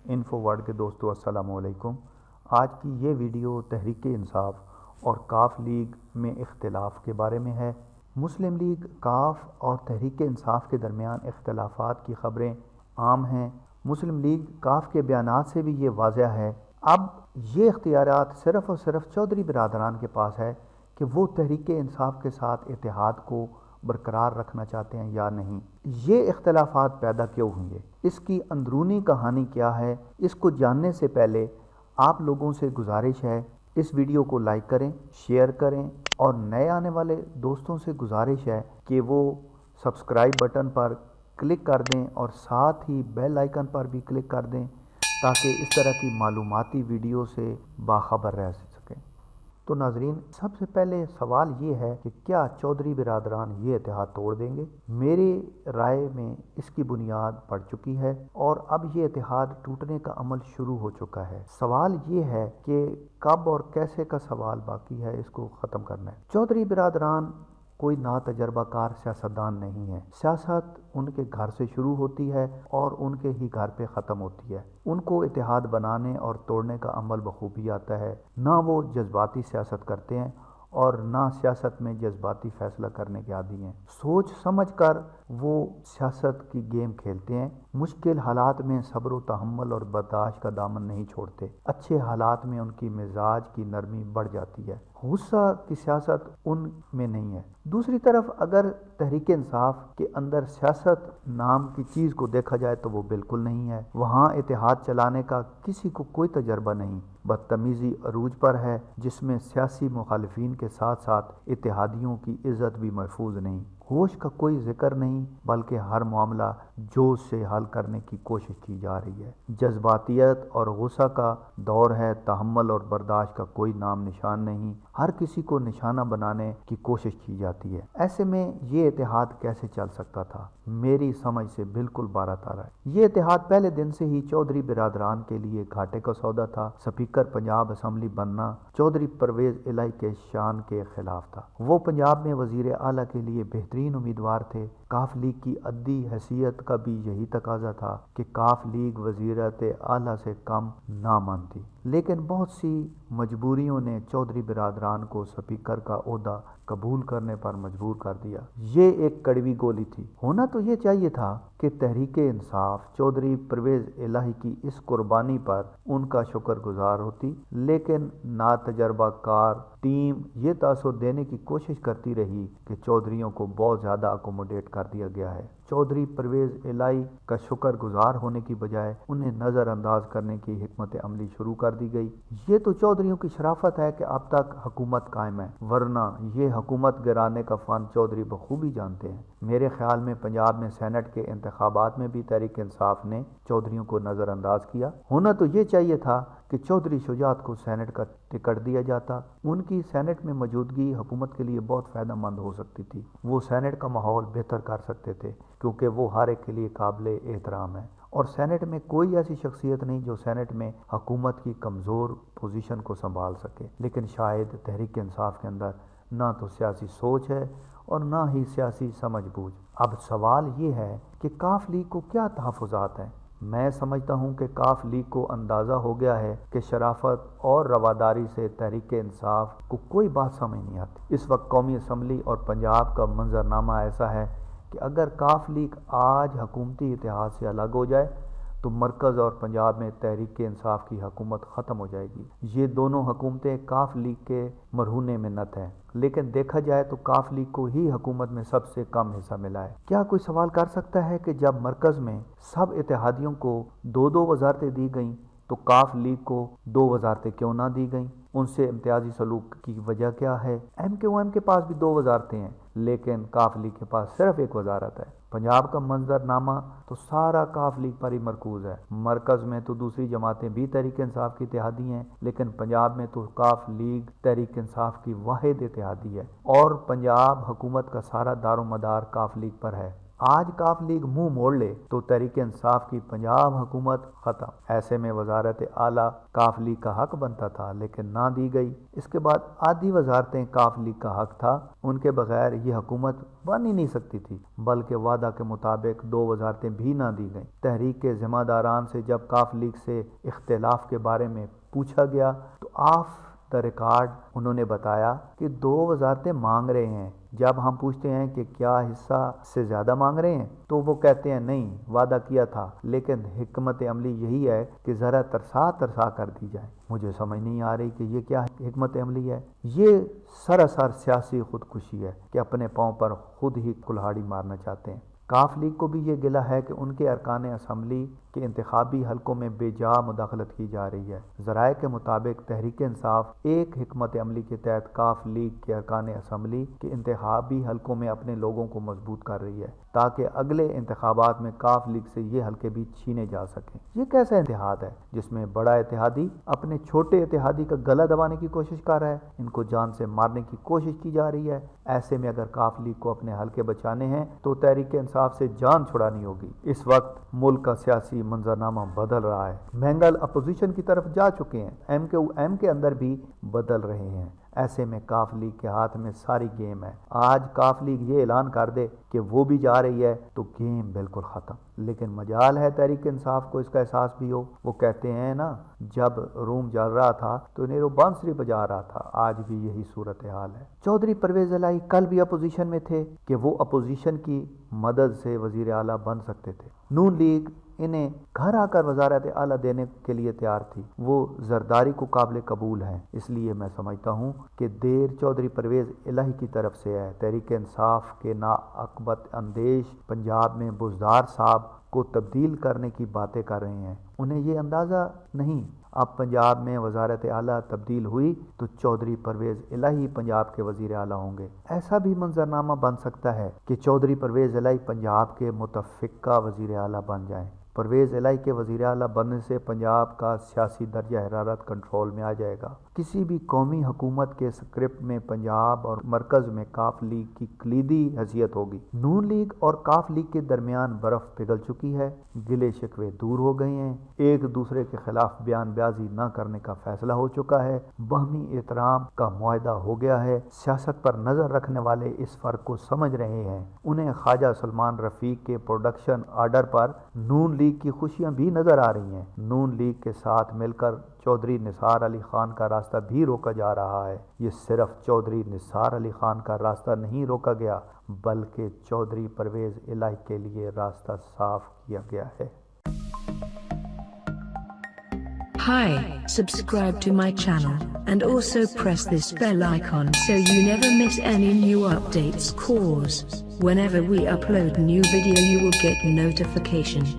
Info word کے دوستو السلام علیکم۔ آج کی یہ ویڈیو تحریک انصاف اور کاف لیگ میں اختلاف کے بارے میں ہے۔ مسلم لیگ، کاف اور تحریک انصاف کے درمیان اختلافات کی خبریں عام ہیں۔ مسلم لیگ کاف کے بیانات سے بھی یہ واضح ہے۔ اب یہ اختیارات صرف اور صرف چودھری برادران کے پاس ہے کہ وہ تحریک انصاف کے ساتھ اتحاد کو برقرار رکھنا چاہتے ہیں یا نہیں۔ یہ اختلافات پیدا کیوں ہوئے، اس کی اندرونی کہانی کیا ہے، اس کو جاننے سے پہلے آپ لوگوں سے گزارش ہے اس ویڈیو کو لائک کریں، شیئر کریں اور نئے آنے والے دوستوں سے گزارش ہے کہ وہ سبسکرائب بٹن پر کلک کر دیں اور ساتھ ہی بیل آئیکن پر بھی کلک کر دیں تاکہ اس طرح کی معلوماتی ویڈیو سے باخبر رہ سکیں۔ تو ناظرین، سب سے پہلے سوال یہ ہے کہ کیا چودھری برادران یہ اتحاد توڑ دیں گے؟ میری رائے میں اس کی بنیاد پڑ چکی ہے اور اب یہ اتحاد ٹوٹنے کا عمل شروع ہو چکا ہے۔ سوال یہ ہے کہ کب اور کیسے کا سوال باقی ہے، اس کو ختم کرنا ہے۔ چودھری برادران کوئی ناتجربہ کار سیاستدان نہیں ہے۔ سیاست ان کے گھر سے شروع ہوتی ہے اور ان کے ہی گھر پہ ختم ہوتی ہے۔ ان کو اتحاد بنانے اور توڑنے کا عمل بخوبی آتا ہے۔ نہ وہ جذباتی سیاست کرتے ہیں اور نہ سیاست میں جذباتی فیصلہ کرنے کے عادی ہیں۔ سوچ سمجھ کر وہ سیاست کی گیم کھیلتے ہیں۔ مشکل حالات میں صبر و تحمل اور برداشت کا دامن نہیں چھوڑتے۔ اچھے حالات میں ان کی مزاج کی نرمی بڑھ جاتی ہے۔ غصہ کی سیاست ان میں نہیں ہے۔ دوسری طرف اگر تحریک انصاف کے اندر سیاست نام کی چیز کو دیکھا جائے تو وہ بالکل نہیں ہے۔ وہاں اتحاد چلانے کا کسی کو کوئی تجربہ نہیں۔ بدتمیزی عروج پر ہے، جس میں سیاسی مخالفین کے ساتھ ساتھ اتحادیوں کی عزت بھی محفوظ نہیں۔ ہوش کا کوئی ذکر نہیں، بلکہ ہر معاملہ جوش سے حل کرنے کی کوشش کی جا رہی ہے۔ جذباتیت اور غصہ کا دور ہے، تحمل اور برداشت کا کوئی نام نشان نہیں۔ ہر کسی کو نشانہ بنانے کی کوشش کی جاتی ہے۔ ایسے میں یہ اتحاد کیسے چل سکتا تھا؟ میری سمجھ سے بالکل بارہ تارہ ہے۔ یہ اتحاد پہلے دن سے ہی چودھری برادران کے لیے گھاٹے کا سودا تھا۔ سپیکر پنجاب اسمبلی بننا چودھری پرویز الہی کے شان کے خلاف تھا۔ وہ پنجاب میں وزیر اعلیٰ کے لیے بہترین امیدوار تھے۔ کاف لیگ کی عددی حیثیت کا بھی یہی تقاضا تھا کہ کاف لیگ وزیرت اعلیٰ سے کم نہ مانتی، لیکن بہت سی مجبوریوں نے چودھری برادران کو سپیکر کا عہدہ قبول کرنے پر مجبور کر دیا۔ یہ ایک کڑوی گولی تھی۔ ہونا تو یہ چاہیے تھا کہ تحریک انصاف چودھری پرویز الہی کی اس قربانی پر ان کا شکر گزار ہوتی، لیکن ناتجربہ کار ٹیم یہ تاثر دینے کی کوشش کرتی رہی کہ چودھریوں کو بہت زیادہ اکوموڈیٹ کر دیا گیا ہے۔ چودھری پرویز الہی کا شکر گزار ہونے کی بجائے انہیں نظر انداز کرنے کی حکمت عملی شروع کر دی گئی۔ یہ تو چودھریوں کی شرافت ہے کہ اب تک حکومت قائم ہے، ورنہ یہ حکومت گرانے کا فن چودھری بخوبی جانتے ہیں۔ میرے خیال میں پنجاب میں سینٹ کے انتخابات میں بھی تحریک انصاف نے چودھریوں کو نظر انداز کیا۔ ہونا تو یہ چاہیے تھا کہ چودھری شجاعت کو سینٹ کا ٹکٹ دیا جاتا۔ ان کی سینٹ میں موجودگی حکومت کے لیے بہت فائدہ مند ہو سکتی تھی۔ وہ سینٹ کا ماحول بہتر کر سکتے تھے کیونکہ وہ ہر ایک کے لیے قابل احترام ہے، اور سینٹ میں کوئی ایسی شخصیت نہیں جو سینٹ میں حکومت کی کمزور پوزیشن کو سنبھال سکے۔ لیکن شاید تحریک انصاف کے اندر نہ تو سیاسی سوچ ہے اور نہ ہی سیاسی سمجھ بوجھ۔ اب سوال یہ ہے کہ کاف لیگ کو کیا تحفظات ہیں؟ میں سمجھتا ہوں کہ کاف لیگ کو اندازہ ہو گیا ہے کہ شرافت اور رواداری سے تحریک انصاف کو کوئی بات سمجھ نہیں آتی۔ اس وقت قومی اسمبلی اور پنجاب کا منظرنامہ ایسا ہے کہ اگر کاف لیگ آج حکومتی اتحاد سے الگ ہو جائے تو مرکز اور پنجاب میں تحریک انصاف کی حکومت ختم ہو جائے گی۔ یہ دونوں حکومتیں کاف لیگ کے مرہون منت ہیں، لیکن دیکھا جائے تو کاف لیگ کو ہی حکومت میں سب سے کم حصہ ملا ہے۔ کیا کوئی سوال کر سکتا ہے کہ جب مرکز میں سب اتحادیوں کو دو وزارتیں دی گئیں تو کاف لیگ کو 2 وزارتیں کیوں نہ دی گئیں؟ ان سے امتیازی سلوک کی وجہ کیا ہے؟ ایم کیو ایم کے پاس بھی 2 وزارتیں ہیں، لیکن کاف لیگ کے پاس صرف 1 وزارت ہے۔ پنجاب کا منظرنامہ تو سارا کاف لیگ پر ہی مرکوز ہے۔ مرکز میں تو دوسری جماعتیں بھی تحریک انصاف کی اتحادی ہیں، لیکن پنجاب میں تو کاف لیگ تحریک انصاف کی واحد اتحادی ہے، اور پنجاب حکومت کا سارا دار و مدار کاف لیگ پر ہے۔ آج کاف لیگ منہ موڑ لے تو تحریک انصاف کی پنجاب حکومت ختم۔ ایسے میں وزارت اعلیٰ کاف لیگ کا حق بنتا تھا لیکن نہ دی گئی۔ اس کے بعد آدھی وزارتیں کاف لیگ کا حق تھا، ان کے بغیر یہ حکومت بن ہی نہیں سکتی تھی، بلکہ وعدہ کے مطابق 2 وزارتیں بھی نہ دی گئیں۔ تحریک کے ذمہ داران سے جب کاف لیگ سے اختلاف کے بارے میں پوچھا گیا تو آف دا ریکارڈ انہوں نے بتایا کہ 2 وزارتیں مانگ رہے ہیں۔ جب ہم پوچھتے ہیں کہ کیا حصہ سے زیادہ مانگ رہے ہیں تو وہ کہتے ہیں نہیں، وعدہ کیا تھا، لیکن حکمت عملی یہی ہے کہ ذرا ترسا کر دی جائے۔ مجھے سمجھ نہیں آ رہی کہ یہ کیا حکمت عملی ہے۔ یہ سراسر سیاسی خودکشی ہے کہ اپنے پاؤں پر خود ہی کلہاڑی مارنا چاہتے ہیں۔ کاف لیگ کو بھی یہ گلہ ہے کہ ان کے ارکان اسمبلی کے انتخابی حلقوں میں بے جا مداخلت کی جا رہی ہے۔ ذرائع کے مطابق تحریک انصاف ایک حکمت عملی کے تحت کاف لیگ کے ارکان اسمبلی کے انتخابی حلقوں میں اپنے لوگوں کو مضبوط کر رہی ہے تاکہ اگلے انتخابات میں کاف لیگ سے یہ حلقے بھی چھینے جا سکیں۔ یہ کیسا اتحاد ہے جس میں بڑا اتحادی اپنے چھوٹے اتحادی کا گلا دبانے کی کوشش کر رہا ہے؟ ان کو جان سے مارنے کی کوشش کی جا رہی ہے۔ ایسے میں اگر کاف لیگ کو اپنے حلقے بچانے ہیں تو تحریک انصاف سے جان چھڑانی ہوگی۔ اس وقت ملک کا سیاسی منظرنامہ بدل رہا ہے، مینگل اپوزیشن کی طرف جا چکے ہیں، ایم کے اندر بھی بدل رہے ہیں۔ ایسے میں کاف لیگ کے ہاتھ میں ساری گیم ہے۔ آج کاف لیگ یہ اعلان کر دے کہ وہ بھی جا رہی ہے تو گیم بالکل ختم۔ لیکن مجال ہے تحریک انصاف کو اس کا احساس بھی ہو۔ وہ کہتے ہیں نا، جب روم جل رہا تھا تو نیرو بانسری بجا رہا تھا، آج بھی یہی صورتحال ہے۔ چودھری پرویز الہی کل بھی اپوزیشن میں تھے کہ وہ اپوزیشن کی مدد سے وزیر اعلیٰ بن سکتے تھے۔ نون لیگ انہیں گھر آ کر وزارت اعلیٰ دینے کے لیے تیار تھی۔ وہ زرداری کو قابل قبول ہیں۔ اس لیے میں سمجھتا ہوں کہ دیر چودھری پرویز الہی کی طرف سے ہے۔ تحریک انصاف کے ناعاقبت اندیش پنجاب میں بزدار صاحب کو تبدیل کرنے کی باتیں کر رہے ہیں۔ انہیں یہ اندازہ نہیں اب پنجاب میں وزارت اعلیٰ تبدیل ہوئی تو چودھری پرویز الہی پنجاب کے وزیر اعلیٰ ہوں گے۔ ایسا بھی منظرنامہ بن سکتا ہے کہ چودھری پرویز الہی پنجاب کے متفقہ وزیر اعلیٰ بن جائیں۔ پرویز الہی کے وزیر اعلیٰ بننے سے پنجاب کا سیاسی درجہ حرارت کنٹرول میں آ جائے گا۔ کسی بھی قومی حکومت کے اسکرپٹ میں پنجاب اور مرکز میں کاف لیگ کی کلیدی حیثیت ہوگی۔ نون لیگ اور کاف لیگ کے درمیان برف پگھل چکی ہے، گلے شکوے دور ہو گئے ہیں، ایک دوسرے کے خلاف بیان بازی نہ کرنے کا فیصلہ ہو چکا ہے، باہمی احترام کا معاہدہ ہو گیا ہے۔ سیاست پر نظر رکھنے والے اس فرق کو سمجھ رہے ہیں۔ انہیں خواجہ سلمان رفیق کے پروڈکشن آرڈر پر نون لیگ کی خوشیاں بھی نظر آ رہی ہیں۔ نون لیگ کے ساتھ مل کر چودھری نثار علی خان کا راستہ بھی روکا جا رہا ہے۔ یہ صرف چودھری نثار علی خان کا راستہ نہیں روکا گیا بلکہ چودھری پرویز الہی کے لیے راستہ صاف کیا گیا ہے۔ Hi, subscribe to my channel and also press this bell icon so you never miss any new updates, cause whenever we upload new video you will get notification.